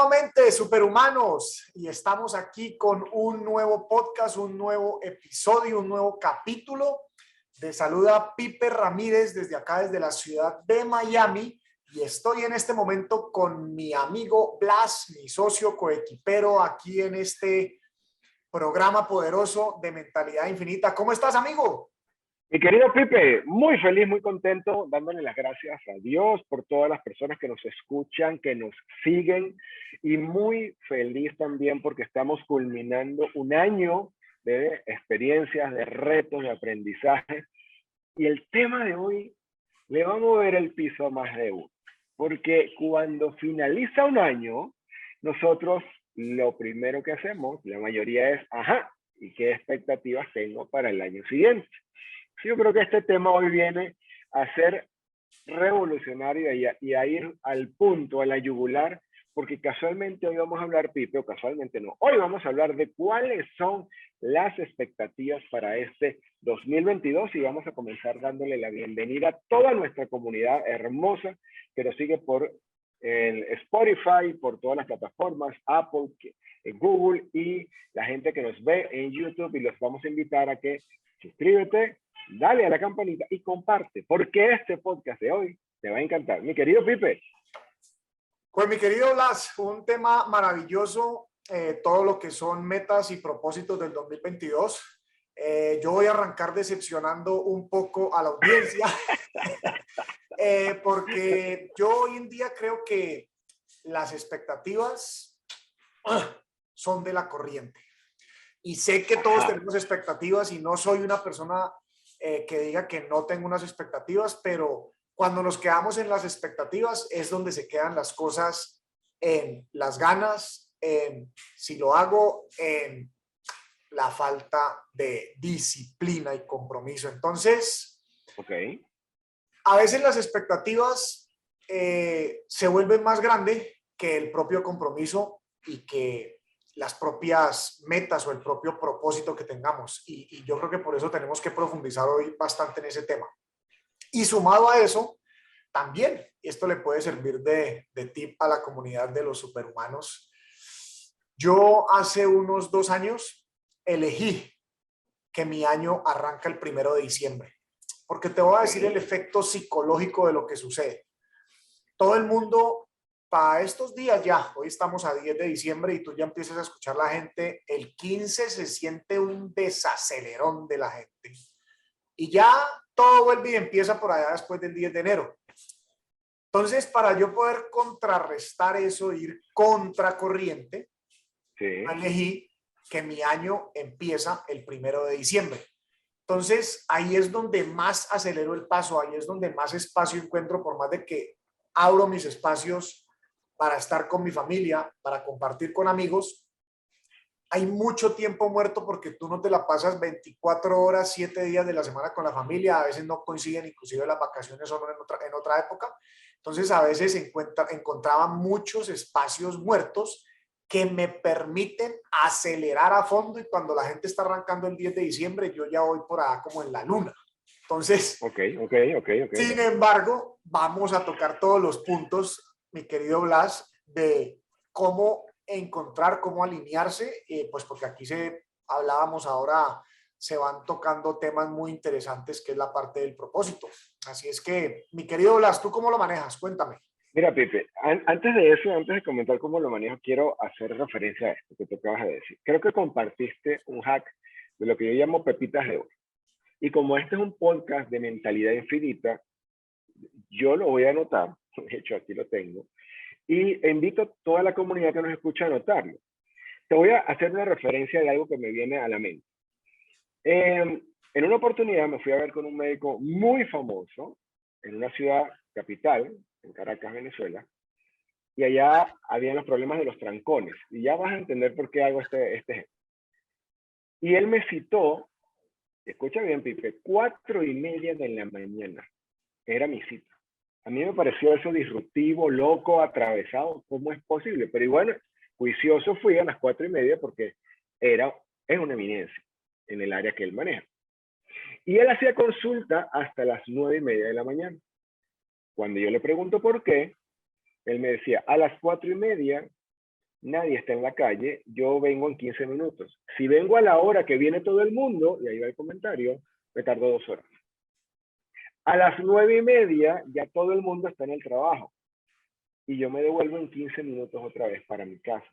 nuevamente, superhumanos, y estamos aquí con un nuevo podcast, un nuevo episodio, un nuevo capítulo. Te saluda Pipe Ramírez desde acá, desde la ciudad de Miami, y estoy en este momento con mi amigo Blas, mi socio coequipero, aquí en este programa poderoso de Mentalidad Infinita. ¿Cómo estás, amigo? Mi querido Pipe, muy feliz, muy contento, dándole las gracias a Dios por todas las personas que nos escuchan, que nos siguen, y muy feliz también porque estamos culminando un año de experiencias, de retos, de aprendizaje. Y el tema de hoy le va a mover el piso a más de uno, porque cuando finaliza un año, nosotros lo primero que hacemos, la mayoría es, ajá, ¿y qué expectativas tengo para el año siguiente? Yo creo que este tema hoy viene a ser revolucionario y a ir al punto, a la yugular, porque casualmente hoy vamos a hablar, Pipe, o casualmente no, hoy vamos a hablar de cuáles son las expectativas para este 2022 y vamos a comenzar dándole la bienvenida a toda nuestra comunidad hermosa que nos sigue por el Spotify, por todas las plataformas, Apple, Google y la gente que nos ve en YouTube, y los vamos a invitar a que suscríbete, dale a la campanita y comparte, porque este podcast de hoy te va a encantar. Mi querido Pipe. Pues mi querido Blas, un tema maravilloso, todo lo que son metas y propósitos del 2022. Yo voy a arrancar decepcionando un poco a la audiencia, porque yo hoy en día creo que las expectativas son de la corriente. Y sé que todos tenemos expectativas y no soy una persona que diga que no tengo unas expectativas, pero cuando nos quedamos en las expectativas es donde se quedan las cosas, en las ganas, en si lo hago, en la falta de disciplina y compromiso. Entonces, a veces las expectativas se vuelven más grandes que el propio compromiso y que las propias metas o el propio propósito que tengamos. Y yo creo que por eso tenemos que profundizar hoy bastante en ese tema. Y sumado a eso, también esto le puede servir de tip a la comunidad de los superhumanos. Yo hace unos 2 años elegí que mi año arranca el 1 de diciembre, porque te voy a decir el efecto psicológico de lo que sucede. Todo el mundo, para estos días ya, hoy estamos a 10 de diciembre y tú ya empiezas a escuchar la gente, el 15 se siente un desacelerón de la gente. Y ya todo vuelve y empieza por allá después del 10 de enero. Entonces, para yo poder contrarrestar eso, ir contracorriente, elegí que mi año empieza el 1 de diciembre. Entonces, ahí es donde más acelero el paso, ahí es donde más espacio encuentro, por más de que abro mis espacios para estar con mi familia, para compartir con amigos. Hay mucho tiempo muerto porque tú no te la pasas 24 horas, 7 días de la semana con la familia, a veces no coinciden, inclusive las vacaciones son en otra época. Entonces, a veces encontraba muchos espacios muertos que me permiten acelerar a fondo, y cuando la gente está arrancando el 10 de diciembre, yo ya voy por allá como en la luna. Entonces, sin embargo, vamos a tocar todos los puntos, mi querido Blas, de cómo encontrar, cómo alinearse, pues porque aquí hablábamos ahora, se van tocando temas muy interesantes, que es la parte del propósito. Así es que, mi querido Blas, ¿tú cómo lo manejas? Cuéntame. Mira, Pipe, antes de eso, antes de comentar cómo lo manejo, quiero hacer referencia a esto que te acabas de decir. Creo que compartiste un hack de lo que yo llamo pepitas de oro. Y como este es un podcast de mentalidad infinita, yo lo voy a anotar, de hecho aquí lo tengo, y invito a toda la comunidad que nos escucha a anotarlo. Te voy a hacer una referencia de algo que me viene a la mente. En una oportunidad me fui a ver con un médico muy famoso en una ciudad capital, en Caracas, Venezuela, y allá habían los problemas de los trancones, y ya vas a entender por qué hago este ejemplo. Y él me citó, escucha bien, Pipe, 4:30 de la mañana, era mi cita. A mí me pareció eso disruptivo, loco, atravesado, ¿cómo es posible? Pero y bueno, juicioso fui a las 4:30 porque es una eminencia en el área que él maneja. Y él hacía consulta hasta las 9:30 de la mañana. Cuando yo le pregunto por qué, él me decía, a las 4:30 nadie está en la calle, yo vengo en 15 minutos. Si vengo a la hora que viene todo el mundo, y ahí va el comentario, me tardo 2 horas. A las 9:30 ya todo el mundo está en el trabajo y yo me devuelvo en 15 minutos otra vez para mi casa.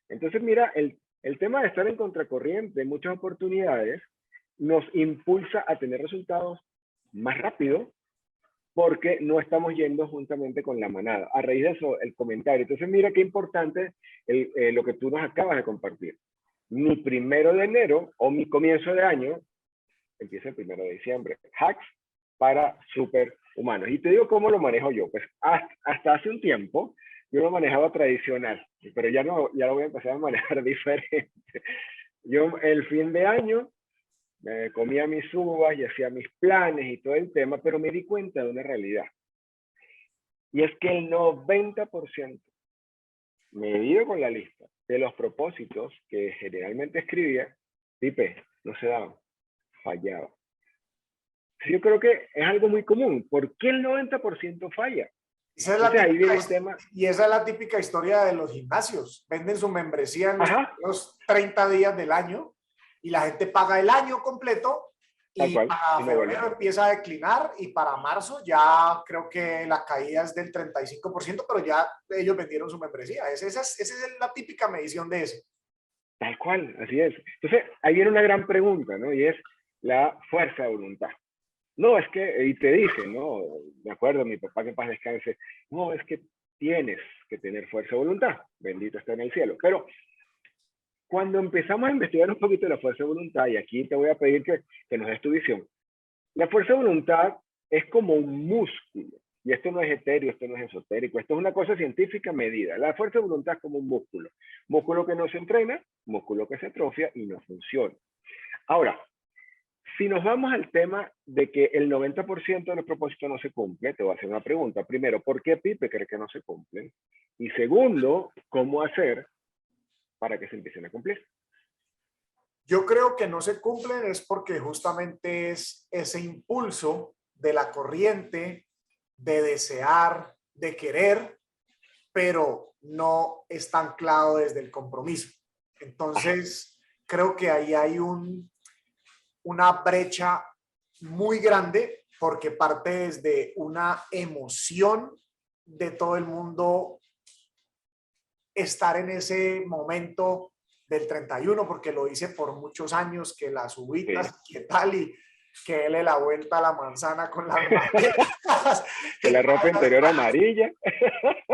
Entonces, mira, el tema de estar en contracorriente en muchas oportunidades nos impulsa a tener resultados más rápido porque no estamos yendo juntamente con la manada. A raíz de eso, el comentario. Entonces, mira qué importante lo que tú nos acabas de compartir. Mi 1 de enero o mi comienzo de año empieza el 1 de diciembre. Hacks para superhumanos. Y te digo cómo lo manejo yo. Pues hasta hace un tiempo yo lo manejaba tradicional, pero ya no, ya lo voy a empezar a manejar diferente. Yo el fin de año me comía mis uvas y hacía mis planes y todo el tema, pero me di cuenta de una realidad. Y es que el 90%, medido con la lista, de los propósitos que generalmente escribía, Pipe, no se daban, fallaba. Yo creo que es algo muy común. ¿Por qué el 90% falla? Esa es Entonces la ahí típica, viene el tema. y esa es la típica historia de los gimnasios. Venden su membresía en los Ajá, primeros 30 días del año y la gente paga el año completo tal y cual, para y no febrero vuelve. empieza a declinar y para marzo ya creo que la caída es del 35%, pero ya ellos vendieron su membresía. Esa es la típica medición de eso. Tal cual, así es. Entonces ahí viene una gran pregunta, ¿no? Y es la fuerza de voluntad. No, es que, y te dicen, ¿no? Me acuerdo, mi papá que en paz descanse, no, es que tienes que tener fuerza de voluntad, bendito está en el cielo. Pero cuando empezamos a investigar un poquito de la fuerza de voluntad, y aquí te voy a pedir que nos des tu visión, la fuerza de voluntad es como un músculo, y esto no es etéreo, esto no es esotérico, esto es una cosa científica medida. La fuerza de voluntad es como un músculo que no se entrena, músculo que se atrofia y no funciona. Ahora, si nos vamos al tema de que el 90% de los propósitos no se cumple, te voy a hacer una pregunta. Primero, ¿por qué Pipe cree que no se cumplen? Y segundo, ¿cómo hacer para que se empiecen a cumplir? Yo creo que no se cumplen es porque justamente es ese impulso de la corriente, de desear, de querer, pero no está anclado desde el compromiso. Ajá, Entonces, creo que ahí hay una brecha muy grande porque parte desde una emoción de todo el mundo estar en ese momento del 31, porque lo hice por muchos años, que las uvitas, sí. qué tal, y que déle la vuelta a la manzana con las maletas. Que la ropa interior amarilla.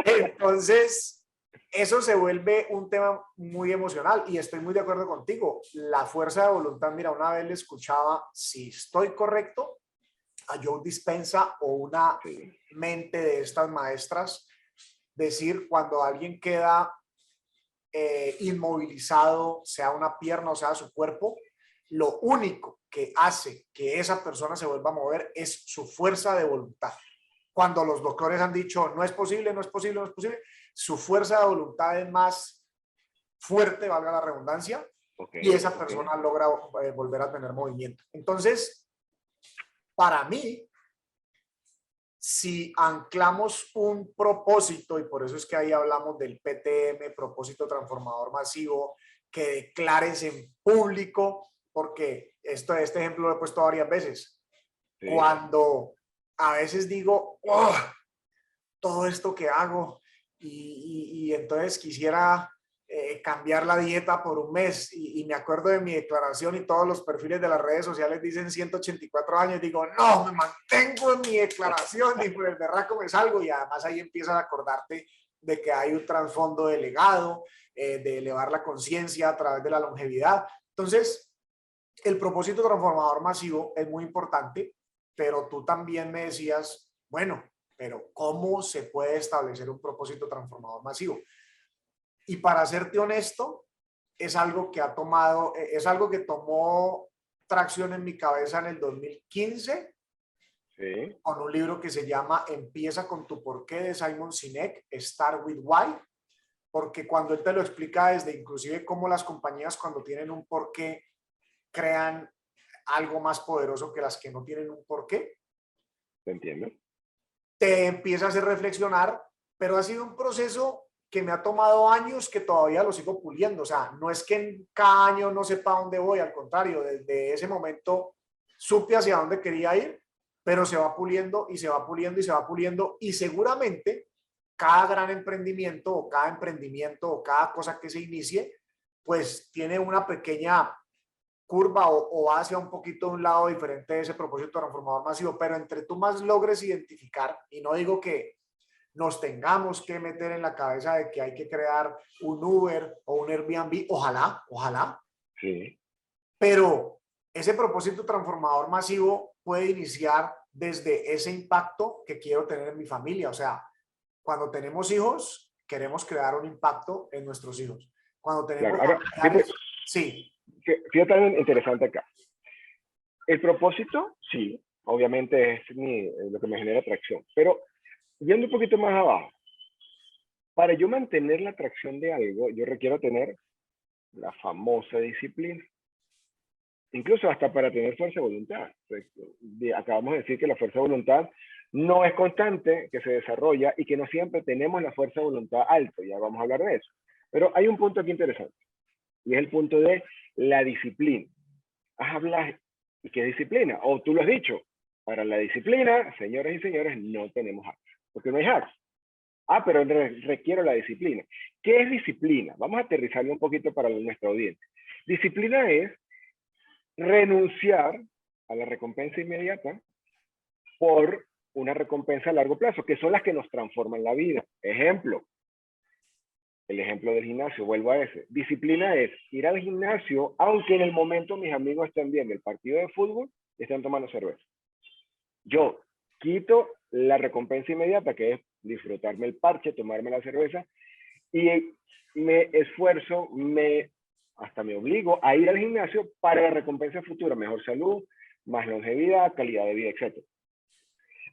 Entonces, eso se vuelve un tema muy emocional y estoy muy de acuerdo contigo. La fuerza de voluntad, mira, una vez le escuchaba, si estoy correcto, a Joe Dispensa o una Sí, mente de estas maestras, decir cuando alguien queda inmovilizado, sea una pierna o sea su cuerpo, lo único que hace que esa persona se vuelva a mover es su fuerza de voluntad. Cuando los doctores han dicho no es posible, no es posible, no es posible, su fuerza de voluntad es más fuerte, valga la redundancia, ok, y esa ok. persona logra volver a tener movimiento. Entonces, para mí, si anclamos un propósito, y por eso es que ahí hablamos del PTM, propósito transformador masivo, que declares en público, porque este ejemplo lo he puesto varias veces. Sí, Cuando a veces digo, oh, todo esto que hago, y entonces quisiera cambiar la dieta por un mes y me acuerdo de mi declaración y todos los perfiles de las redes sociales dicen 184 años, digo, no, me mantengo en mi declaración y por el berraco me salgo y además ahí empiezas a acordarte de que hay un trasfondo de legado, de elevar la conciencia a través de la longevidad. Entonces, el propósito transformador masivo es muy importante, pero tú también me decías, bueno, pero ¿cómo se puede establecer un propósito transformador masivo? Y para serte honesto, es algo que ha tomado, es algo que tomó tracción en mi cabeza en el 2015 sí, con un libro que se llama Empieza con tu porqué de Simon Sinek, Start with Why, porque cuando él te lo explica desde inclusive cómo las compañías cuando tienen un porqué crean algo más poderoso que las que no tienen un porqué, te entiendo. te empieza a hacer reflexionar, pero ha sido un proceso que me ha tomado años que todavía lo sigo puliendo. O sea, no es que en cada año no sepa dónde voy, al contrario, desde ese momento supe hacia dónde quería ir, pero se va puliendo y se va puliendo y se va puliendo y seguramente cada gran emprendimiento o cada emprendimiento o cada cosa que se inicie, pues tiene una pequeña curva o va hacia un poquito de un lado diferente de ese propósito transformador masivo, pero entre tú más logres identificar, y no digo que nos tengamos que meter en la cabeza de que hay que crear un Uber o un Airbnb, ojalá, ojalá, Sí, pero ese propósito transformador masivo puede iniciar desde ese impacto que quiero tener en mi familia. O sea, cuando tenemos hijos, queremos crear un impacto en nuestros hijos. Cuando tenemos claro. Ahora, familiares, sí, fíjate algo interesante acá. El propósito, sí, obviamente es lo que me genera atracción, pero yendo un poquito más abajo, para yo mantener la atracción de algo, yo requiero tener la famosa disciplina. Incluso hasta para tener fuerza de voluntad. Pues, acabamos de decir que la fuerza de voluntad no es constante, que se desarrolla y que no siempre tenemos la fuerza de voluntad alta. Ya vamos a hablar de eso. Pero hay un punto aquí interesante y es el punto de la disciplina. Hablas, ¿y qué disciplina? O tú lo has dicho, para la disciplina, señores y señores, no tenemos hacks, porque no hay hacks. Pero requiero la disciplina. ¿Qué es disciplina? Vamos a aterrizarlo un poquito para nuestra audiencia. Disciplina es renunciar a la recompensa inmediata por una recompensa a largo plazo, que son las que nos transforman la vida. Ejemplo, el ejemplo del gimnasio, vuelvo a ese. Disciplina es ir al gimnasio, aunque en el momento mis amigos estén viendo el partido de fútbol y estén tomando cerveza. Yo quito la recompensa inmediata, que es disfrutarme el parche, tomarme la cerveza, y me esfuerzo, hasta me obligo a ir al gimnasio para la recompensa futura, mejor salud, más longevidad, calidad de vida, etc.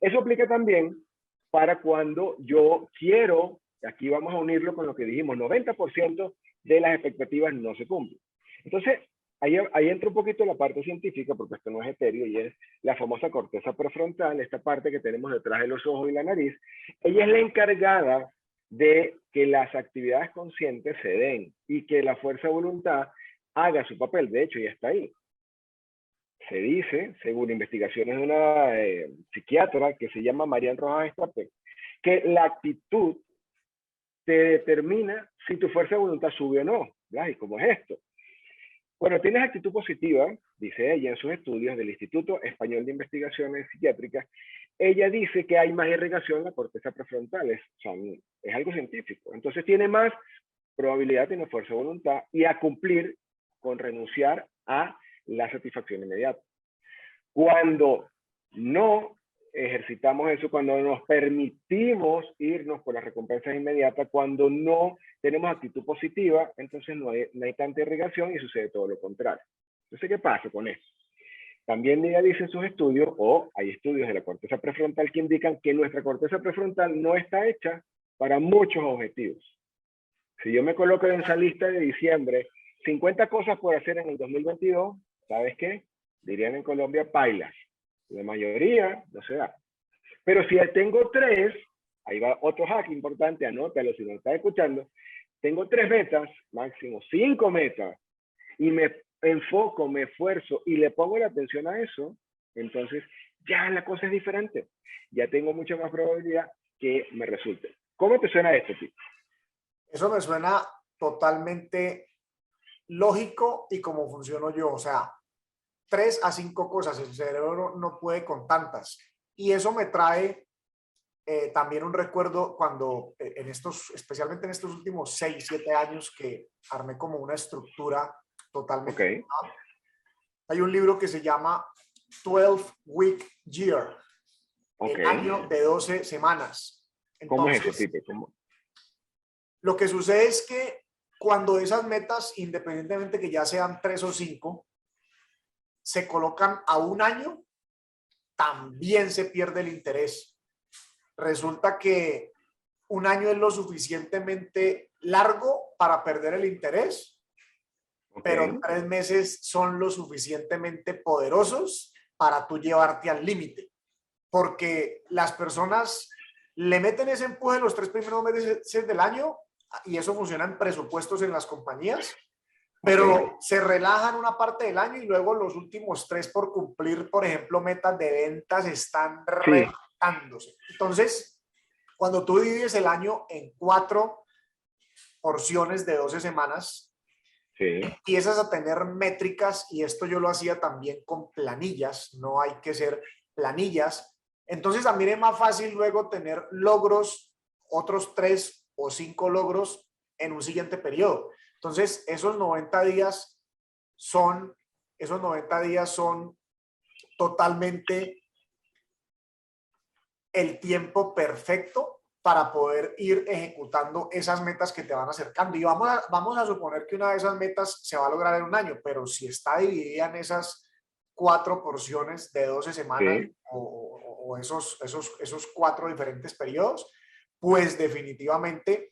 Eso aplica también para cuando yo quiero, aquí vamos a unirlo con lo que dijimos, 90% de las expectativas no se cumplen. Entonces, ahí entra un poquito la parte científica, porque esto no es etéreo, y es la famosa corteza prefrontal, esta parte que tenemos detrás de los ojos y la nariz. Ella es la encargada de que las actividades conscientes se den y que la fuerza de voluntad haga su papel. De hecho, ya está ahí. Se dice, según investigaciones de una psiquiatra que se llama Marian Rojas Estapé, que la actitud te determina si tu fuerza de voluntad sube o no. ¿Verdad? ¿Y cómo es esto? Bueno, tienes actitud positiva, dice ella en sus estudios del Instituto Español de Investigaciones Psiquiátricas. Ella dice que hay más irrigación en la corteza prefrontal, es algo científico. Entonces tiene más probabilidad de tener fuerza de voluntad y a cumplir con renunciar a la satisfacción inmediata. Cuando no ejercitamos eso, cuando nos permitimos irnos por las recompensas inmediatas, cuando no tenemos actitud positiva, entonces no hay tanta irrigación y sucede todo lo contrario. Entonces, ¿qué pasa con eso? También ella dice en sus estudios, o hay estudios de la corteza prefrontal que indican que nuestra corteza prefrontal no está hecha para muchos objetivos. Si yo me coloco en esa lista de diciembre, 50 cosas por hacer en el 2022, ¿sabes qué? Dirían en Colombia, pailas. La mayoría no se da. Pero si tengo 3, ahí va otro hack importante, anótalo si no estás escuchando, tengo 3 metas, máximo 5 metas, y me enfoco, me esfuerzo y le pongo la atención a eso, entonces ya la cosa es diferente. Ya tengo mucha más probabilidad que me resulte. ¿Cómo te suena esto, tío? eso me suena totalmente lógico y como funciono yo. O sea, 3 a 5 cosas. El cerebro no puede con tantas. Y eso me trae también un recuerdo cuando especialmente en estos últimos 6, 7 años que armé como una estructura totalmente. Okay. Hay un libro que se llama 12 Week Year, Okay. el año de 12 semanas. Entonces, ¿cómo es eso, Pipe? ¿Cómo? Lo que sucede es que cuando esas metas, independientemente que ya sean 3 o 5, se colocan a un año, también se pierde el interés. Resulta que un año es lo suficientemente largo para perder el interés, pero 3 meses son lo suficientemente poderosos para tú llevarte al límite. Porque las personas le meten ese empuje los 3 primeros meses del año y eso funciona en presupuestos en las compañías, pero se relajan una parte del año y luego los últimos 3 por cumplir, por ejemplo, metas de ventas están Sí, reventándose. Entonces, cuando tú divides el año en 4 porciones de 12 semanas, sí, empiezas a tener métricas, y esto yo lo hacía también con planillas, no hay que ser planillas. Entonces también es más fácil luego tener logros, otros 3 o 5 logros en un siguiente periodo. Entonces esos 90 días son totalmente el tiempo perfecto para poder ir ejecutando esas metas que te van acercando. Y vamos a suponer que una de esas metas se va a lograr en un año, pero si está dividida en esas 4 porciones de 12 semanas sí. o esos 4 diferentes periodos, pues definitivamente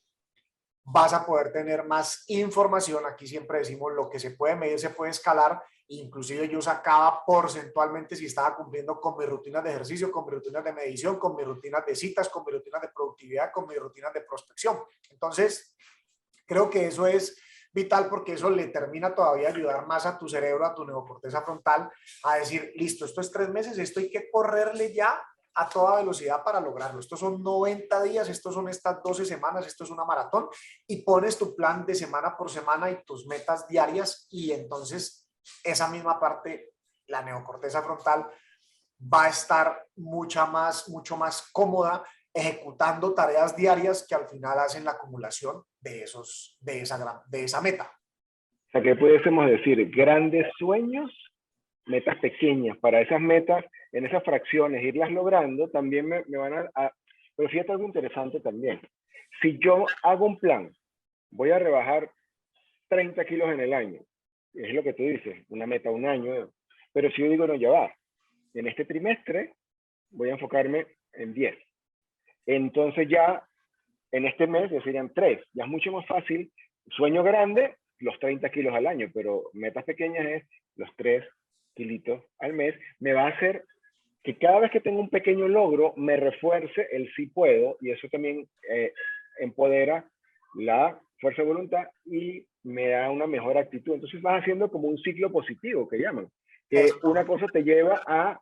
vas a poder tener más información. Aquí siempre decimos lo que se puede medir, se puede escalar. Inclusive yo sacaba porcentualmente si estaba cumpliendo con mis rutinas de ejercicio, con mis rutinas de medición, con mis rutinas de citas, con mis rutinas de productividad, con mis rutinas de prospección. Entonces, creo que eso es vital porque eso le termina todavía ayudar más a tu cerebro, a tu neocorteza frontal, a decir, listo, esto es 3 meses, esto hay que correrle ya a toda velocidad para lograrlo. Estos son 90 días, estos son estas 12 semanas, esto es una maratón, y pones tu plan de semana por semana y tus metas diarias, y entonces esa misma parte, la neocorteza frontal, va a estar mucho más cómoda ejecutando tareas diarias que al final hacen la acumulación de esa meta. O sea, que pudiésemos decir grandes sueños, metas pequeñas. Para esas metas, en esas fracciones, irlas logrando, también me van Pero fíjate algo interesante también. Si yo hago un plan, voy a rebajar 30 kilos en el año, es lo que tú dices, una meta un año, pero si yo digo, no, ya va, en este trimestre voy a enfocarme en 10. Entonces ya en este mes ya serían 3. Ya es mucho más fácil. Sueño grande, los 30 kilos al año, pero metas pequeñas es los 3 kilitos al mes. Me va a hacer que cada vez que tengo un pequeño logro, me refuerce el sí puedo, y eso también empodera la fuerza de voluntad y me da una mejor actitud. Entonces vas haciendo como un ciclo positivo, que llaman, que una cosa te lleva a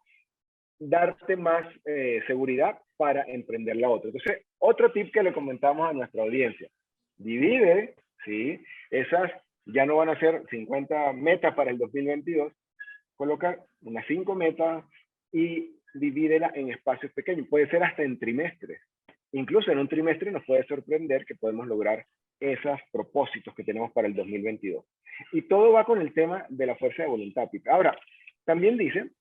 darte más seguridad para emprender la otra. Entonces, otro tip que le comentamos a nuestra audiencia, divide, ¿sí? Esas ya no van a ser 50 metas para el 2022, coloca unas 5 metas y divídela en espacios pequeños, puede ser hasta en trimestres. Incluso en un trimestre nos puede sorprender que podemos lograr esos propósitos que tenemos para el 2022. Y todo va con el tema de la fuerza de voluntad. Ahora, también dicen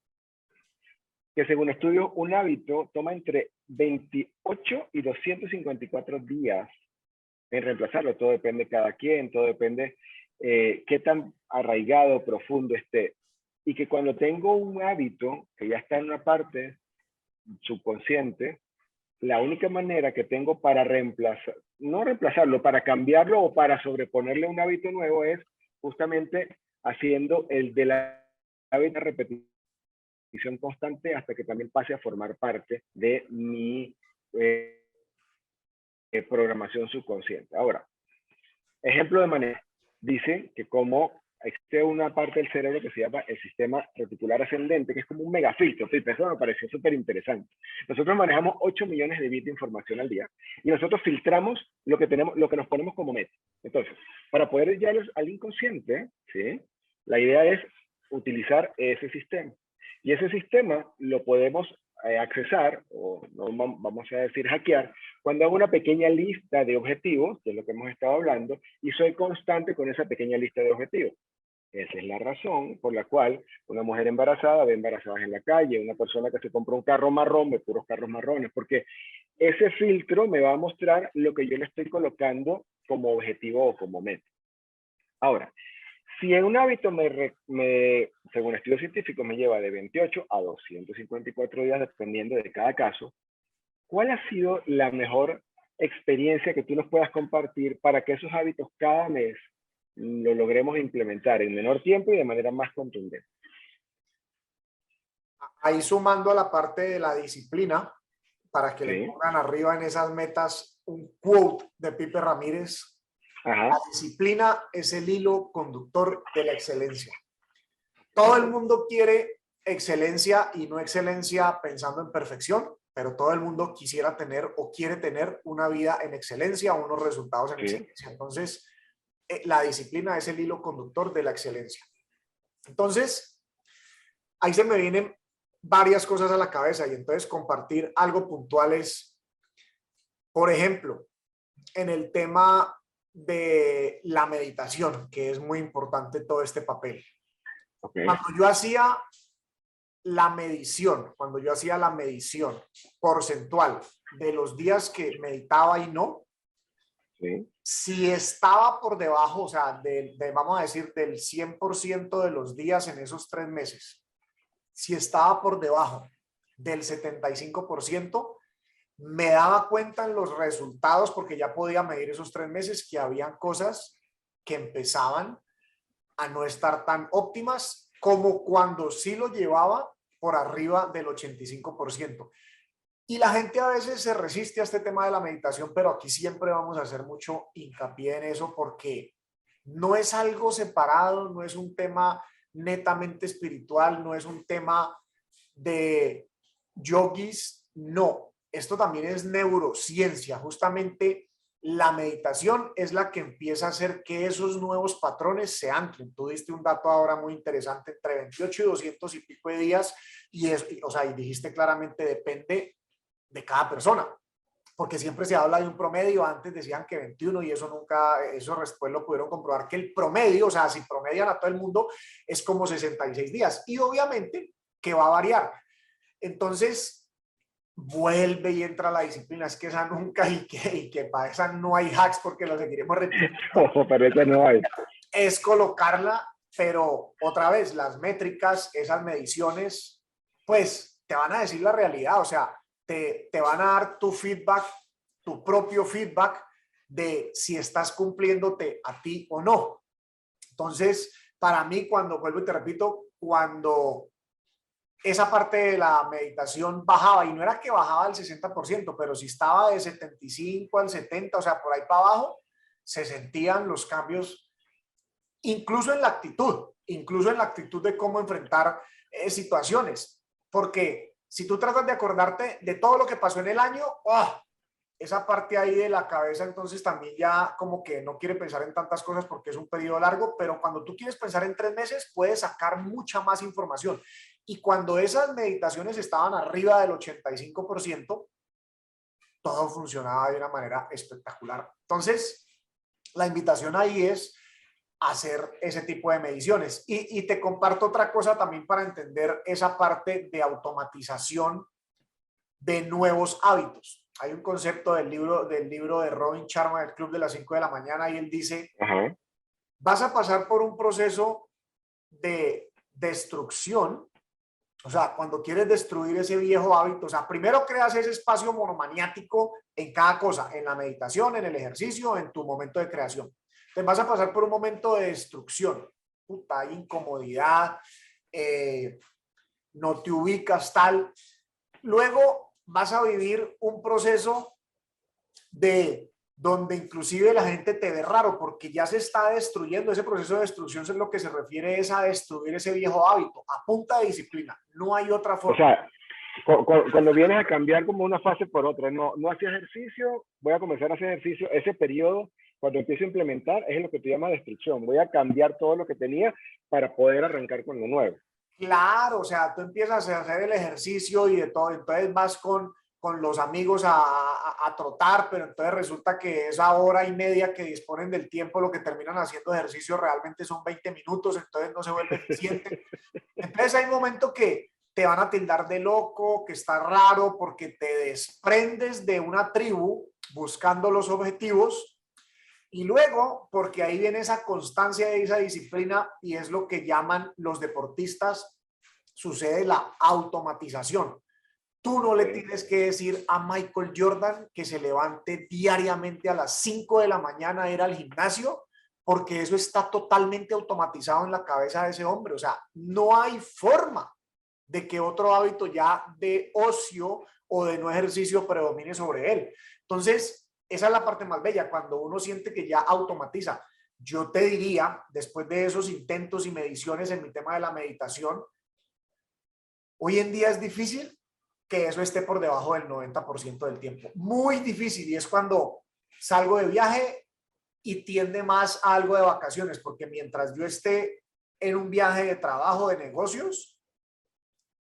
que según estudios, un hábito toma entre 28 y 254 días en reemplazarlo. Todo depende de cada quien, todo depende qué tan arraigado, profundo esté. Y que cuando tengo un hábito que ya está en una parte subconsciente, la única manera que tengo para reemplazar, no reemplazarlo, para cambiarlo o para sobreponerle un hábito nuevo es justamente haciendo el de la hábito repetición constante hasta que también pase a formar parte de mi programación subconsciente. Ahora, ejemplo de manera, dice que como existe una parte del cerebro que se llama el sistema reticular ascendente, que es como un megafiltro, eso me pareció súper interesante. Nosotros manejamos 8 millones de bits de información al día y nosotros filtramos lo que tenemos, lo que nos ponemos como meta. Entonces, para poder llegar al inconsciente, ¿sí? La idea es utilizar ese sistema. Y ese sistema lo podemos accesar, o no vamos a decir hackear, cuando hago una pequeña lista de objetivos, que es lo que hemos estado hablando, y soy constante con esa pequeña lista de objetivos. Esa es la razón por la cual una mujer embarazada ve embarazadas en la calle, una persona que se compra un carro marrón ve puros carros marrones, porque ese filtro me va a mostrar lo que yo le estoy colocando como objetivo o como meta. Ahora, si en un hábito según estudios científicos, me lleva de 28 a 254 días, dependiendo de cada caso, ¿cuál ha sido la mejor experiencia que tú nos puedas compartir para que esos hábitos cada mes lo logremos implementar en menor tiempo y de manera más contundente? Ahí sumando a la parte de la disciplina, para que le Sí, pongan arriba en esas metas un quote de Pipe Ramírez Ajá. La disciplina es el hilo conductor de la excelencia. Todo el mundo quiere excelencia y no excelencia pensando en perfección, pero todo el mundo quisiera tener o quiere tener una vida en excelencia o unos resultados en Sí. excelencia. Entonces, la disciplina es el hilo conductor de la excelencia. Entonces, ahí se me vienen varias cosas a la cabeza y entonces compartir algo puntual es, por ejemplo, en el tema de la meditación, que es muy importante todo este papel. Ok. Cuando yo hacía cuando yo hacía la medición porcentual de los días que meditaba y no, Sí. si estaba por debajo, o sea, vamos a decir, del 100% de los días en esos 3 meses, si estaba por debajo del 75%, me daba cuenta en los resultados, porque ya podía medir esos 3 meses, que habían cosas que empezaban a no estar tan óptimas como cuando sí lo llevaba por arriba del 85%. Y la gente a veces se resiste a este tema de la meditación, pero aquí siempre vamos a hacer mucho hincapié en eso porque no es algo separado, no es un tema netamente espiritual, no es un tema de yogis, no. Esto también es neurociencia. Justamente la meditación es la que empieza a hacer que esos nuevos patrones se anclen. Tú diste un dato ahora muy interesante, entre 28 y 200 y pico de días, o sea, y dijiste claramente, depende de cada persona, porque siempre se habla de un promedio. Antes decían que 21 y eso nunca, eso después lo pudieron comprobar, que el promedio, o sea, si promedian a todo el mundo, es como 66 días. Y obviamente que va a variar. Entonces, vuelve y entra la disciplina. Es que esa nunca, y que para esa no hay hacks porque lo seguiremos repitiendo. Pero ese no hay. Es colocarla, pero otra vez, las métricas, esas mediciones, pues te van a decir la realidad. O sea, te van a dar tu feedback, tu propio feedback de si estás cumpliéndote a ti o no. Entonces, para mí, cuando vuelvo y te repito, cuando esa parte de la meditación bajaba, y no era que bajaba al 60%, pero si estaba de 75 al 70, o sea, por ahí para abajo, se sentían los cambios, incluso en la actitud de cómo enfrentar situaciones. Porque si tú tratas de acordarte de todo lo que pasó en el año, ¡oh!, esa parte ahí de la cabeza entonces también ya como que no quiere pensar en tantas cosas porque es un periodo largo, pero cuando tú quieres pensar en 3 meses puedes sacar mucha más información. Y cuando esas meditaciones estaban arriba del 85%, todo funcionaba de una manera espectacular. Entonces, la invitación ahí es hacer ese tipo de mediciones. Y te comparto otra cosa también para entender esa parte de automatización de nuevos hábitos. Hay un concepto del libro de Robin Sharma, del Club de las 5 de la mañana, y él dice, Ajá. vas a pasar por un proceso de destrucción. O sea, cuando quieres destruir ese viejo hábito, o sea, primero creas ese espacio monomaniático en cada cosa, en la meditación, en el ejercicio, en tu momento de creación. Te vas a pasar por un momento de destrucción. Puta, hay incomodidad, no te ubicas tal. Luego vas a vivir un proceso de donde inclusive la gente te ve raro porque ya se está destruyendo. Ese proceso de destrucción es lo que se refiere es a destruir ese viejo hábito a punta de disciplina. No hay otra O forma. sea, cuando vienes a cambiar como una fase por otra, no hacía ejercicio, voy a comenzar a hacer ejercicio, ese periodo, cuando empiezo a implementar, es lo que tú llamas destrucción. Voy a cambiar todo lo que tenía para poder arrancar con lo nuevo. Claro, o sea, tú empiezas a hacer el ejercicio y de todo, entonces vas con los amigos a trotar, pero entonces resulta que esa hora y media que disponen del tiempo, lo que terminan haciendo ejercicio realmente son 20 minutos, entonces no se vuelve eficiente. Entonces hay momentos que te van a tildar de loco, que está raro, porque te desprendes de una tribu buscando los objetivos. Y luego, porque ahí viene esa constancia y esa disciplina, y es lo que llaman los deportistas, sucede la automatización. Tú no le tienes que decir a Michael Jordan que se levante diariamente a las 5 de la mañana a ir al gimnasio, porque eso está totalmente automatizado en la cabeza de ese hombre. O sea, no hay forma de que otro hábito ya de ocio o de no ejercicio predomine sobre él. Entonces, esa es la parte más bella, cuando uno siente que ya automatiza. Yo te diría, después de esos intentos y mediciones en mi tema de la meditación, hoy en día es difícil que eso esté por debajo del 90% del tiempo. Muy difícil, y es cuando salgo de viaje y tiende más a algo de vacaciones, porque mientras yo esté en un viaje de trabajo, de negocios,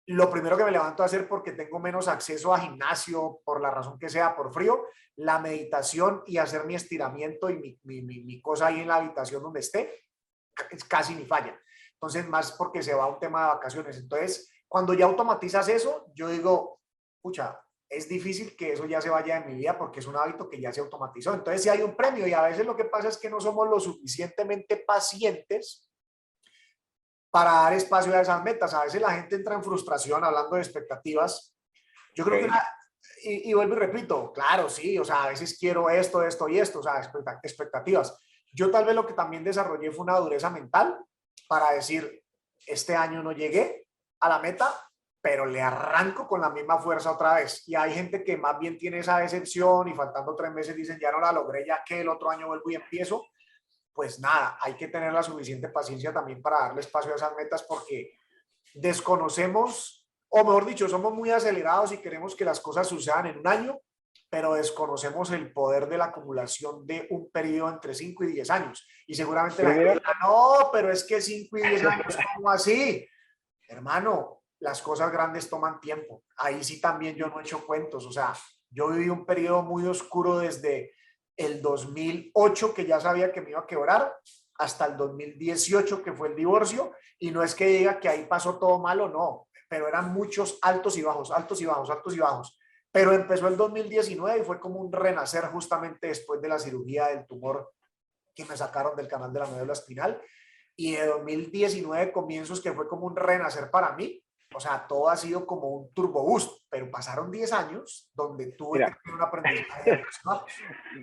lo primero que me levanto a hacer, porque tengo menos acceso a gimnasio, por la razón que sea, por frío, la meditación y hacer mi estiramiento y mi cosa ahí en la habitación donde esté, casi ni falla. Entonces, más porque se va a un tema de vacaciones. Entonces, cuando ya automatizas eso, yo digo, pucha, es difícil que eso ya se vaya de mi vida porque es un hábito que ya se automatizó. Entonces, sí hay un premio, y a veces lo que pasa es que no somos lo suficientemente pacientes para dar espacio a esas metas. A veces la gente entra en frustración hablando de expectativas. Yo creo que y vuelvo y repito, claro, sí, o sea, a veces quiero esto, esto y esto, o sea, expectativas. Yo tal vez lo que también desarrollé fue una dureza mental para decir, este año no llegué a la meta, pero le arranco con la misma fuerza otra vez. Y hay gente que más bien tiene esa decepción y faltando 3 meses dicen, ya no la logré, ya que el otro año vuelvo y empiezo. Pues nada, hay que tener la suficiente paciencia también para darle espacio a esas metas, porque desconocemos, o mejor dicho, somos muy acelerados y queremos que las cosas sucedan en un año, pero desconocemos el poder de la acumulación de un periodo entre 5 y 10 años. Y seguramente la gente dirá, no, pero es que 5 y 10 años, ¿cómo así? Hermano, las cosas grandes toman tiempo. Ahí sí también yo no he hecho cuentos. O sea, yo viví un periodo muy oscuro desde el 2008, que ya sabía que me iba a quebrar, hasta el 2018, que fue el divorcio. Y no es que diga que ahí pasó todo malo, no, pero eran muchos altos y bajos, altos y bajos, altos y bajos. Pero empezó el 2019 y fue como un renacer justamente después de la cirugía del tumor que me sacaron del canal de la médula espinal. Y de 2019 comienzos, que fue como un renacer para mí. O sea, todo ha sido como un turbo boost, pero pasaron 10 años donde tuve que tener un aprendizaje de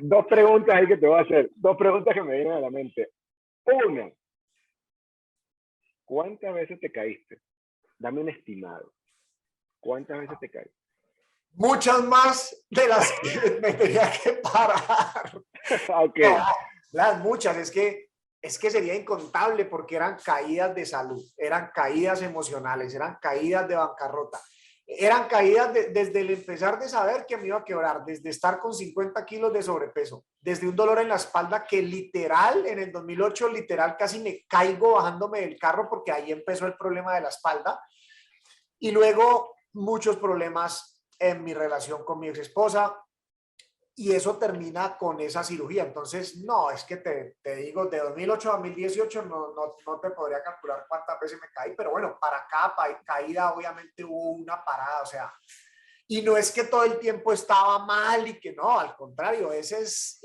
dos preguntas ahí que te voy a hacer, dos preguntas que me vienen a la mente. Una, ¿cuántas veces te caíste? Dame un estimado. ¿Cuántas veces te caíste? Muchas más de las que me tenía que parar. Ok. No, las muchas, es que sería incontable, porque eran caídas de salud, eran caídas emocionales, eran caídas de bancarrota, eran caídas desde el empezar de saber que me iba a quebrar, desde estar con 50 kilos de sobrepeso, desde un dolor en la espalda que literal, en el 2008, literal casi me caigo bajándome del carro, porque ahí empezó el problema de la espalda. Y luego muchos problemas en mi relación con mi ex esposa, y eso termina con esa cirugía. Entonces, no, es que te digo, de 2008 a 2018 no te podría calcular cuántas veces me caí, pero bueno, para cada caída obviamente hubo una parada, o sea, y no es que todo el tiempo estaba mal y que no, al contrario, esos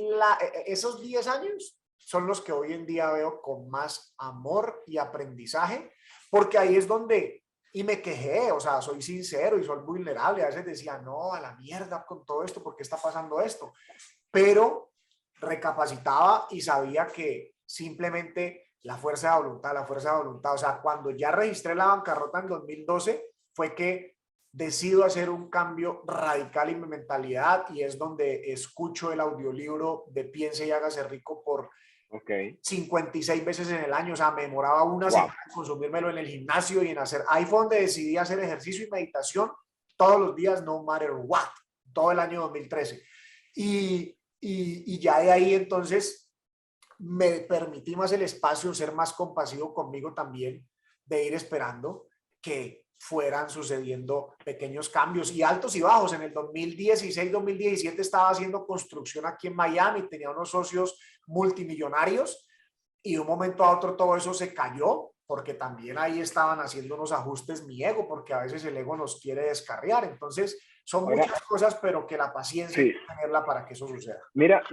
10 años son los que hoy en día veo con más amor y aprendizaje, porque ahí es donde, y me quejé, o sea, soy sincero y soy vulnerable, a veces decía, no, a la mierda con todo esto, ¿por qué está pasando esto? Pero recapacitaba y sabía que simplemente la fuerza de voluntad, o sea, cuando ya registré la bancarrota en 2012, fue que decido hacer un cambio radical en mi mentalidad, y es donde escucho el audiolibro de Piense y Hágase Rico por 56 veces en el año. O sea, me demoraba una semana en consumírmelo en el gimnasio y en hacer. Ahí fue donde decidí hacer ejercicio y meditación todos los días, no matter what, todo el año 2013. Y ya de ahí entonces me permití más el espacio, ser más compasivo conmigo también, de ir esperando que fueran sucediendo pequeños cambios y altos y bajos. En el 2016, 2017 estaba haciendo construcción aquí en Miami, tenía unos socios multimillonarios, y de un momento a otro todo eso se cayó, porque también ahí estaban haciendo unos ajustes mi ego, porque a veces el ego nos quiere descarriar. Entonces son muchas cosas, pero que la paciencia hay que tenerla para que eso suceda. Mira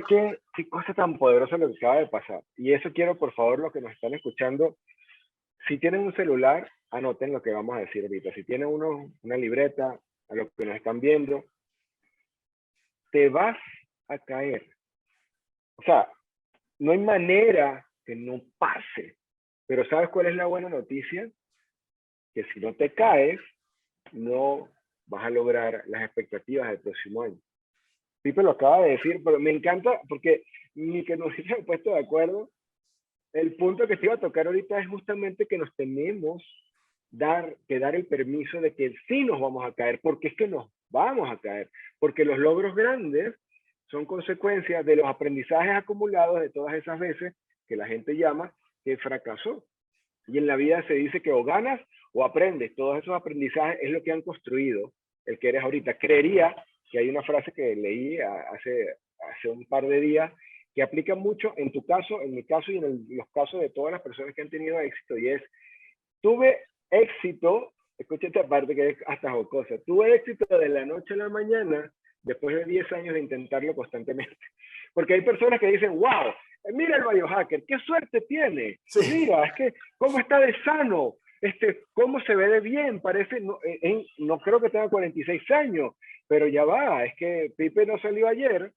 qué cosa tan poderosa lo que acaba de pasar. Y eso quiero, por favor, los que nos están escuchando, si tienen un celular, anoten lo que vamos a decir ahorita. Si tienen una libreta, a los que nos están viendo, te vas a caer. O sea, no hay manera que no pase. Pero ¿sabes cuál es la buena noticia? Que si no te caes, no vas a lograr las expectativas del próximo año. Pipe lo acaba de decir, pero me encanta porque ni que nos hubiesen puesto de acuerdo. El punto que te iba a tocar ahorita es justamente que nos tenemos que dar el permiso de que sí nos vamos a caer, porque es que nos vamos a caer, porque los logros grandes son consecuencia de los aprendizajes acumulados de todas esas veces que la gente llama que fracasó. Y en la vida se dice que o ganas o aprendes. Todos esos aprendizajes es lo que han construido el que eres ahorita. Creería que hay una frase que leí hace un par de días que aplica mucho en tu caso, en mi caso y en los casos de todas las personas que han tenido éxito, y es: tuve éxito, escucha esta parte que es hasta jocosa, tuve éxito de la noche a la mañana después de 10 años de intentarlo constantemente. Porque hay personas que dicen, wow, mira el biohacker, qué suerte tiene, Sí. mira, es que cómo está de sano, cómo se ve de bien, parece, no creo que tenga 46 años, pero ya va, es que Pipe no salió ayer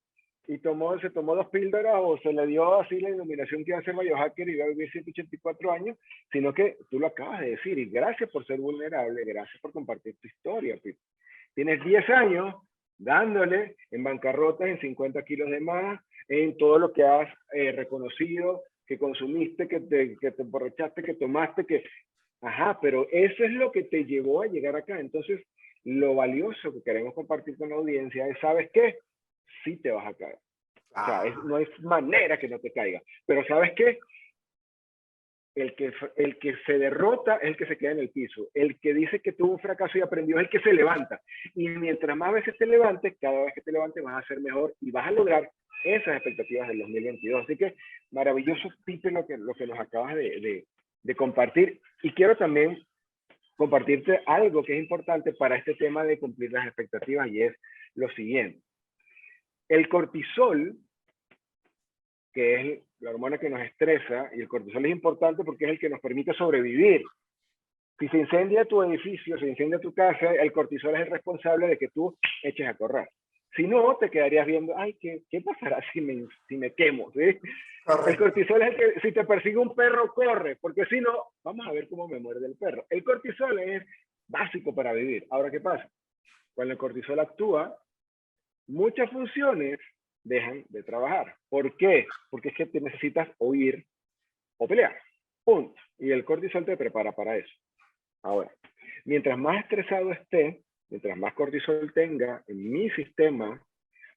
y se tomó 2 píldoras o se le dio así la iluminación que iba a ser biohacker y iba a vivir 184 años, sino que tú lo acabas de decir, y gracias por ser vulnerable, gracias por compartir tu historia, Pipe. Tienes 10 años dándole en bancarrotas, en 50 kilos de más, en todo lo que has reconocido, que consumiste, que te emborrachaste, que tomaste, que... Ajá, pero eso es lo que te llevó a llegar acá. Entonces, lo valioso que queremos compartir con la audiencia es, ¿sabes qué? Sí te vas a caer. O sea, no hay manera que no te caiga. Pero ¿sabes qué? El que se derrota es el que se queda en el piso. El que dice que tuvo un fracaso y aprendió es el que se levanta. Y mientras más veces te levantes, cada vez que te levantes vas a ser mejor y vas a lograr esas expectativas del 2022. Así que maravilloso, Pipe, lo que nos acabas de compartir. Y quiero también compartirte algo que es importante para este tema de cumplir las expectativas, y es lo siguiente. El cortisol, que es la hormona que nos estresa, y el cortisol es importante porque es el que nos permite sobrevivir. Si se incendia tu edificio, se incendia tu casa, el cortisol es el responsable de que tú eches a correr. Si no, te quedarías viendo, ay, ¿qué pasará si me quemo? ¿Sí? El cortisol es el que, si te persigue un perro, corre, porque si no, vamos a ver cómo me muerde el perro. El cortisol es básico para vivir. Ahora, ¿qué pasa? Cuando el cortisol actúa, muchas funciones dejan de trabajar. ¿Por qué? Porque es que te necesitas huir o pelear. Punto. Y el cortisol te prepara para eso. Ahora, mientras más estresado esté, mientras más cortisol tenga en mi sistema,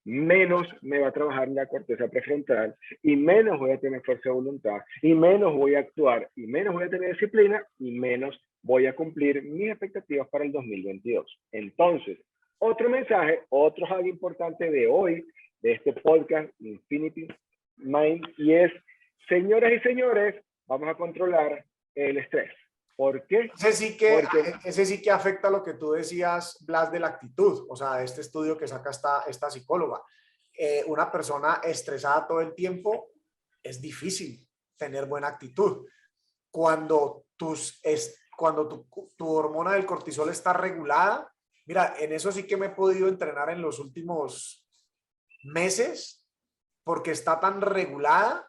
menos me va a trabajar la corteza prefrontal y menos voy a tener fuerza de voluntad y menos voy a actuar y menos voy a tener disciplina y menos voy a cumplir mis expectativas para el 2022. Entonces, otro mensaje, otro hack importante de hoy, de este podcast Infinity Mind, y es, señoras y señores, vamos a controlar el estrés. ¿Por qué? Ese sí que afecta lo que tú decías, Blas, de la actitud, o sea, este estudio que saca esta psicóloga. Una persona estresada todo el tiempo, es difícil tener buena actitud. Cuando tu hormona del cortisol está regulada, mira, en eso sí que me he podido entrenar en los últimos meses, porque está tan regulada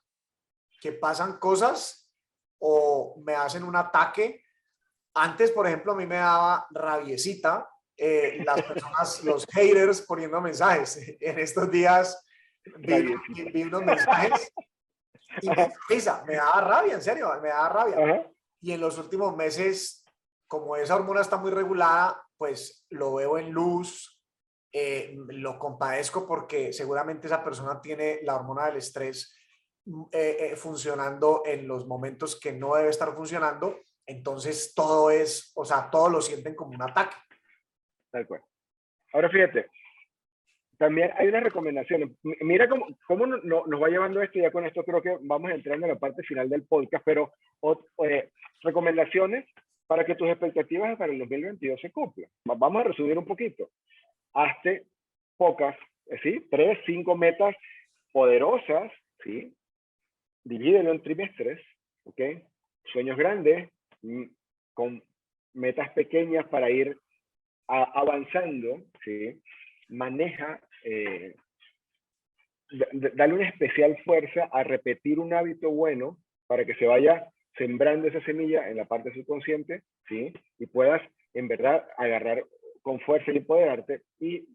que pasan cosas o me hacen un ataque. Antes, por ejemplo, a mí me daba rabiecita las personas, los haters poniendo mensajes. En estos días vi unos mensajes y me dio risa, me daba rabia, en serio, me daba rabia. Ajá. Y en los últimos meses, como esa hormona está muy regulada, pues lo veo en luz, lo compadezco porque seguramente esa persona tiene la hormona del estrés funcionando en los momentos que no debe estar funcionando. Entonces todo es, o sea, todo lo sienten como un ataque. Tal cual. Ahora fíjate, también hay unas recomendaciones. Mira cómo nos va llevando esto, y ya con esto creo que vamos entrando en la parte final del podcast, pero recomendaciones para que tus expectativas para el 2022 se cumplan. Vamos a resumir un poquito. Hazte pocas, ¿sí? 3, 5 metas poderosas, ¿sí? Divídelo en trimestres, ¿ok? Sueños grandes, con metas pequeñas para ir avanzando, ¿sí? Maneja, dale una especial fuerza a repetir un hábito bueno para que se vaya sembrando esa semilla en la parte subconsciente, ¿sí? Y puedas, en verdad, agarrar con fuerza y empoderarte. Y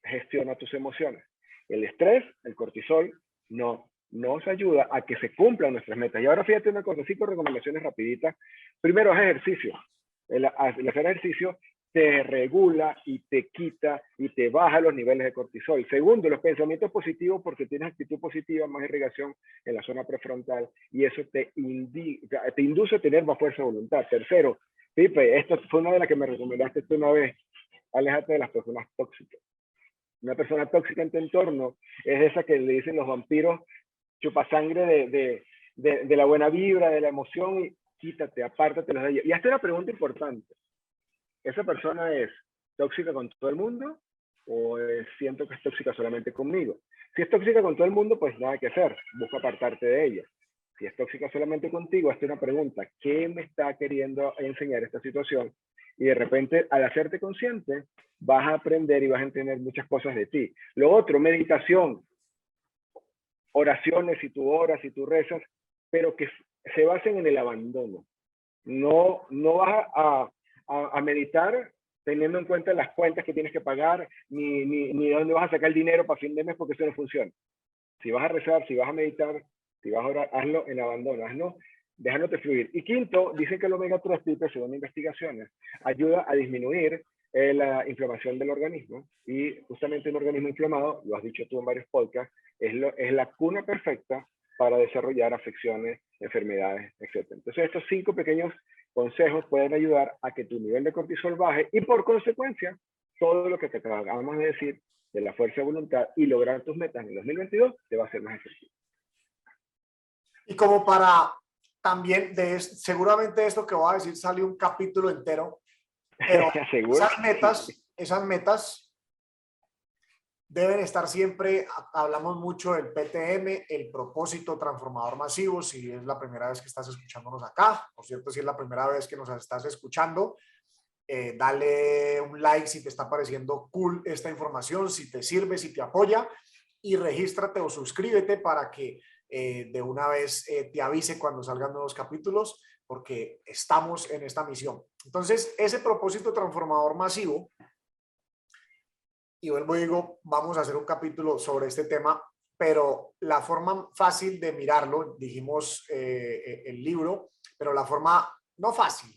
gestiona tus emociones. El estrés, el cortisol, no nos ayuda a que se cumplan nuestras metas. Y ahora fíjate una cosa, 5 recomendaciones rapiditas. Primero, haz ejercicio. El hacer ejercicio te regula y te quita y te baja los niveles de cortisol. Segundo, los pensamientos positivos, porque tienes actitud positiva, más irrigación en la zona prefrontal y eso te induce a tener más fuerza de voluntad. Tercero, Pipe, esta fue una de las que me recomendaste tú una vez, aléjate de las personas tóxicas. Una persona tóxica en tu entorno es esa que le dicen los vampiros, chupa sangre de la buena vibra, de la emoción, y quítate, apártate de ella. Y hasta una pregunta importante. ¿Esa persona es tóxica con todo el mundo o siento que es tóxica solamente conmigo? Si es tóxica con todo el mundo, pues nada que hacer, busca apartarte de ella. Si es tóxica solamente contigo, hazte una pregunta, ¿qué me está queriendo enseñar esta situación? Y de repente, al hacerte consciente, vas a aprender y vas a entender muchas cosas de ti. Lo otro, meditación, oraciones, si tú oras, si tú rezas, pero que se basen en el abandono. No vas a meditar teniendo en cuenta las cuentas que tienes que pagar, ni dónde vas a sacar el dinero para fin de mes, porque eso no funciona. Si vas a rezar, si vas a meditar, si vas a orar, hazlo en abandono, hazlo dejándote fluir. Y quinto, dicen que el omega 3, según investigaciones, ayuda a disminuir la inflamación del organismo, y justamente un organismo inflamado, lo has dicho tú en varios podcasts, es la cuna perfecta para desarrollar afecciones, enfermedades, etc. Entonces estos 5 pequeños consejos pueden ayudar a que tu nivel de cortisol baje y por consecuencia todo lo que te acabamos de decir de la fuerza de voluntad y lograr tus metas en el 2022 te va a ser más efectivo. Y como para también, seguramente esto que voy a decir sale un capítulo entero, pero esas metas deben estar siempre, hablamos mucho del PTM, el propósito transformador masivo. Si es la primera vez que estás escuchándonos acá, por cierto, si es la primera vez que nos estás escuchando, dale un like si te está pareciendo cool esta información, si te sirve, si te apoya, y regístrate o suscríbete para que de una vez te avise cuando salgan nuevos capítulos, porque estamos en esta misión. Entonces, ese propósito transformador masivo, y vuelvo y digo, vamos a hacer un capítulo sobre este tema, pero la forma fácil de mirarlo, dijimos el libro, pero la forma no fácil,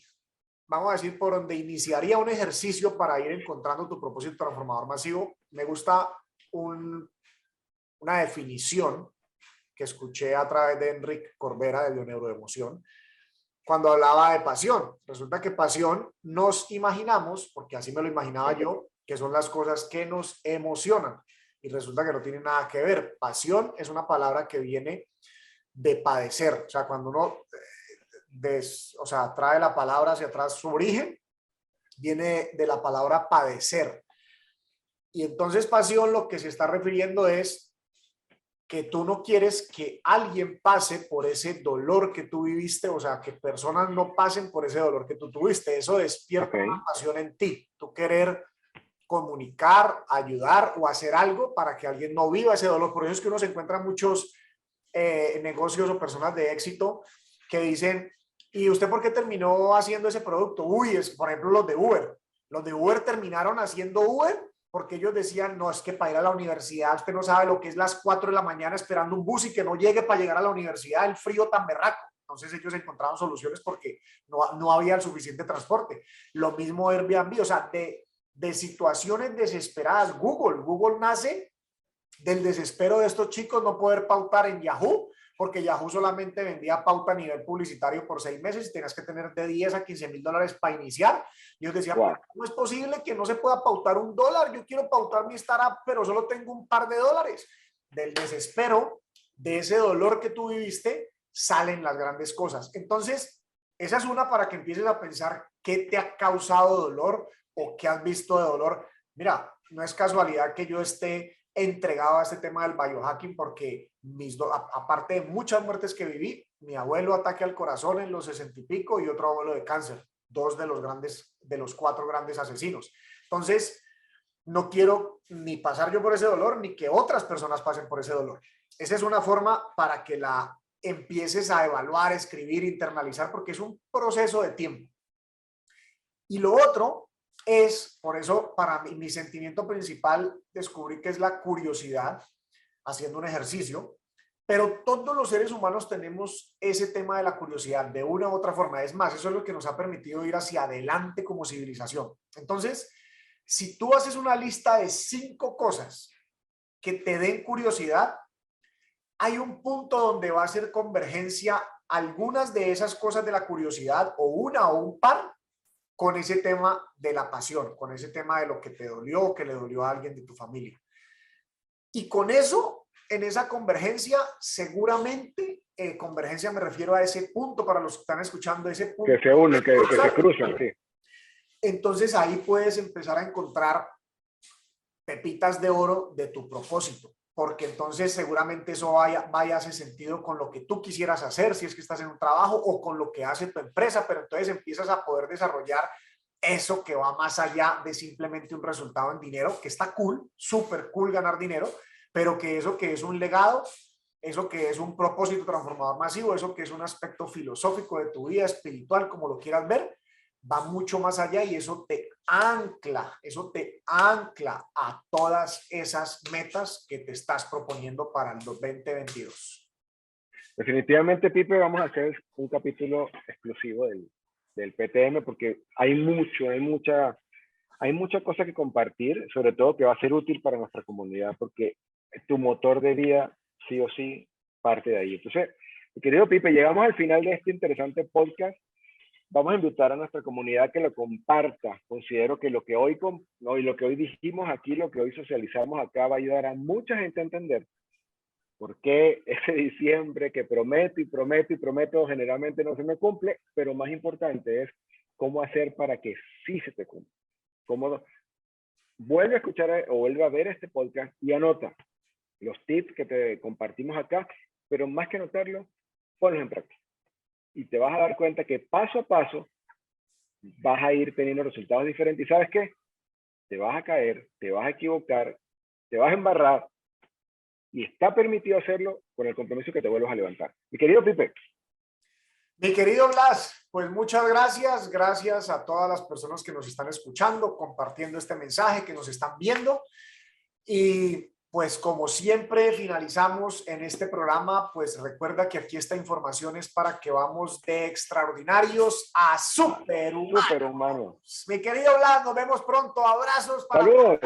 vamos a decir, por donde iniciaría un ejercicio para ir encontrando tu propósito transformador masivo, me gusta una definición que escuché a través de Enrique Corbera, de Neuroemoción, cuando hablaba de pasión. Resulta que pasión nos imaginamos, porque así me lo imaginaba yo, que son las cosas que nos emocionan. Y resulta que no tiene nada que ver. Pasión es una palabra que viene de padecer. O sea, cuando uno trae la palabra hacia atrás, su origen viene de la palabra padecer. Y entonces pasión lo que se está refiriendo es que tú no quieres que alguien pase por ese dolor que tú viviste, o sea, que personas no pasen por ese dolor que tú tuviste. Eso despierta una pasión en ti, tú querer comunicar, ayudar o hacer algo para que alguien no viva ese dolor. Por eso es que uno se encuentra muchos negocios o personas de éxito que dicen, ¿y usted por qué terminó haciendo ese producto? Uy, es por ejemplo los de Uber. Los de Uber terminaron haciendo Uber porque ellos decían, no, es que para ir a la universidad usted no sabe lo que es las 4 de la mañana esperando un bus y que no llegue para llegar a la universidad, el frío tan berraco. Entonces ellos encontraron soluciones porque no había el suficiente transporte. Lo mismo Airbnb, o sea, de situaciones desesperadas. Google nace del desespero de estos chicos no poder pautar en Yahoo, porque Yahoo solamente vendía pauta a nivel publicitario por 6 meses y tenías que tener de 10 a 15 mil dólares para iniciar. Y yo decía, wow, ¿cómo es posible que no se pueda pautar $1? Yo quiero pautar mi startup, pero solo tengo un par de dólares. Del desespero, de ese dolor que tú viviste, salen las grandes cosas. Entonces, esa es una para que empieces a pensar qué te ha causado dolor o qué has visto de dolor. Mira, no es casualidad que yo esté entregado a este tema del biohacking porque aparte de muchas muertes que viví, mi abuelo ataque al corazón en los 60 y pico y otro abuelo de cáncer, 2 de los 4 grandes asesinos. Entonces, no quiero ni pasar yo por ese dolor, ni que otras personas pasen por ese dolor. Esa es una forma para que la empieces a evaluar, escribir, internalizar, porque es un proceso de tiempo. Y lo otro es, por eso para mí, mi sentimiento principal, descubrí que es la curiosidad, haciendo un ejercicio, pero todos los seres humanos tenemos ese tema de la curiosidad de una u otra forma. Es más, eso es lo que nos ha permitido ir hacia adelante como civilización. Entonces, si tú haces una lista de 5 cosas que te den curiosidad, hay un punto donde va a ser convergencia algunas de esas cosas de la curiosidad o una o un par con ese tema de la pasión, con ese tema de lo que te dolió o que le dolió a alguien de tu familia. Y con eso, en esa convergencia, seguramente, convergencia me refiero a ese punto, para los que están escuchando, ese punto. Que se unen, que se cruzan, sí. Entonces ahí puedes empezar a encontrar pepitas de oro de tu propósito, porque entonces seguramente eso vaya hace sentido con lo que tú quisieras hacer, si es que estás en un trabajo, o con lo que hace tu empresa, pero entonces empiezas a poder desarrollar eso que va más allá de simplemente un resultado en dinero, que está cool, súper cool ganar dinero, pero que eso que es un legado, eso que es un propósito transformador masivo, eso que es un aspecto filosófico de tu vida, espiritual, como lo quieras ver, va mucho más allá y eso te ancla a todas esas metas que te estás proponiendo para el 2022. Definitivamente, Pipe, vamos a hacer un capítulo exclusivo del PTM porque hay mucha cosa que compartir, sobre todo que va a ser útil para nuestra comunidad, porque tu motor de vida, sí o sí, parte de ahí. Entonces, mi querido Pipe, llegamos al final de este interesante podcast. Vamos a invitar a nuestra comunidad que lo comparta. Considero que lo que hoy dijimos aquí, lo que hoy socializamos acá, va a ayudar a mucha gente a entender por qué ese diciembre que prometo y prometo y prometo generalmente no se me cumple, pero más importante es cómo hacer para que sí se te cumpla. Vuelve a escuchar o vuelve a ver este podcast y anota los tips que te compartimos acá, pero más que anotarlo, ponlos en práctica. Y te vas a dar cuenta que paso a paso vas a ir teniendo resultados diferentes. ¿Y sabes qué? Te vas a caer, te vas a equivocar, te vas a embarrar y está permitido hacerlo con el compromiso que te vuelvas a levantar. Mi querido Pipe. Mi querido Blas, pues muchas gracias. Gracias a todas las personas que nos están escuchando, compartiendo este mensaje, que nos están viendo. Y pues como siempre finalizamos en este programa, pues recuerda que aquí esta información es para que vamos de extraordinarios a superhumanos. Superhumanos. Mi querido Blas, nos vemos pronto. Abrazos para Saludos.